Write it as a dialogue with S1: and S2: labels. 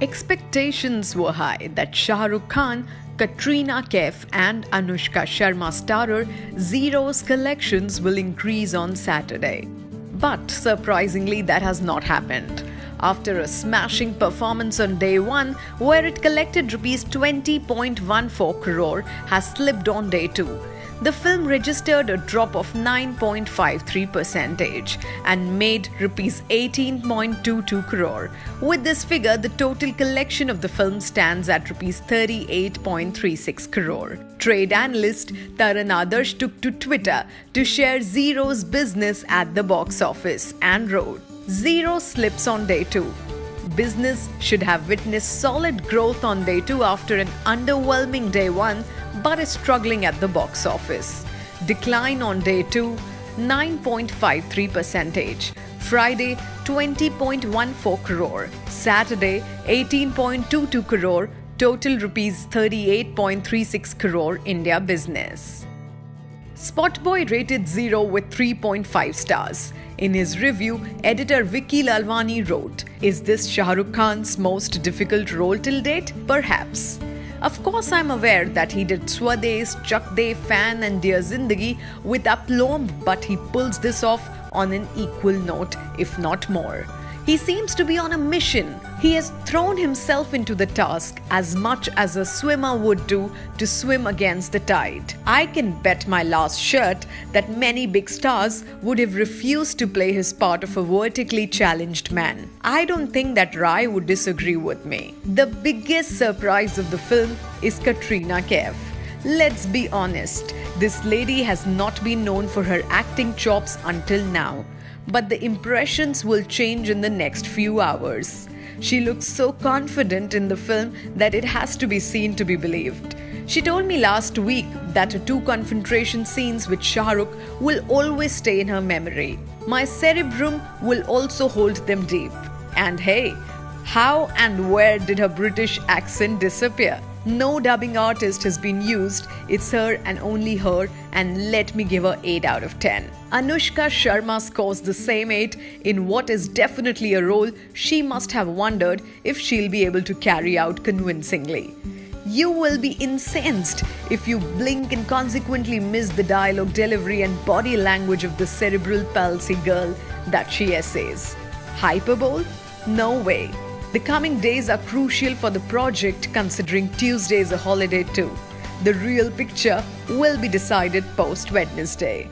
S1: Expectations were high that Shah Rukh Khan, Katrina Kaif and Anushka Sharma starrer Zero's collections will increase on Saturday. But surprisingly, that has not happened. After a smashing performance on day one, where it collected Rs 20.14 crore, has slipped on day two. The film registered a drop of 9.53% and made Rs 18.22 crore. With this figure, the total collection of the film stands at Rs 38.36 crore. Trade analyst Taran Adarsh took to Twitter to share Zero's business at the box office and wrote, "Zero slips on day two. Business should have witnessed solid growth on day two after an underwhelming day one, but is struggling at the box office. Decline on day two, 9.53%. Friday, 20.14 crore. Saturday, 18.22 crore. Total Rs 38.36 crore India business." Spotboy rated Zero with 3.5 stars. In his review, editor Vicky Lalwani wrote, "Is this Shah Rukh Khan's most difficult role till date? Perhaps. Of course, I'm aware that he did Swades, Chak De, Fan and Dear Zindagi with aplomb, but he pulls this off on an equal note, if not more. He seems to be on a mission. He has thrown himself into the task as much as a swimmer would do to swim against the tide. I can bet my last shirt that many big stars would have refused to play his part of a vertically challenged man. I don't think that Rai would disagree with me." The biggest surprise of the film is Katrina Kaif. Let's be honest, this lady has not been known for her acting chops until now. But the impressions will change in the next few hours. She looks so confident in the film that it has to be seen to be believed. She told me last week that her two confrontation scenes with Shah Rukh will always stay in her memory. "My cerebrum will also hold them deep." And hey, how and where did her British accent disappear? No dubbing artist has been used. It's her and only her, and let me give her 8 out of 10. Anushka Sharma scores the same 8 in what is definitely a role she must have wondered if she'll be able to carry out convincingly. You will be incensed if you blink and consequently miss the dialogue delivery and body language of the cerebral palsy girl that she essays. Hyperbole? No way. The coming days are crucial for the project, considering Tuesday is a holiday too. The real picture will be decided post-Wednesday.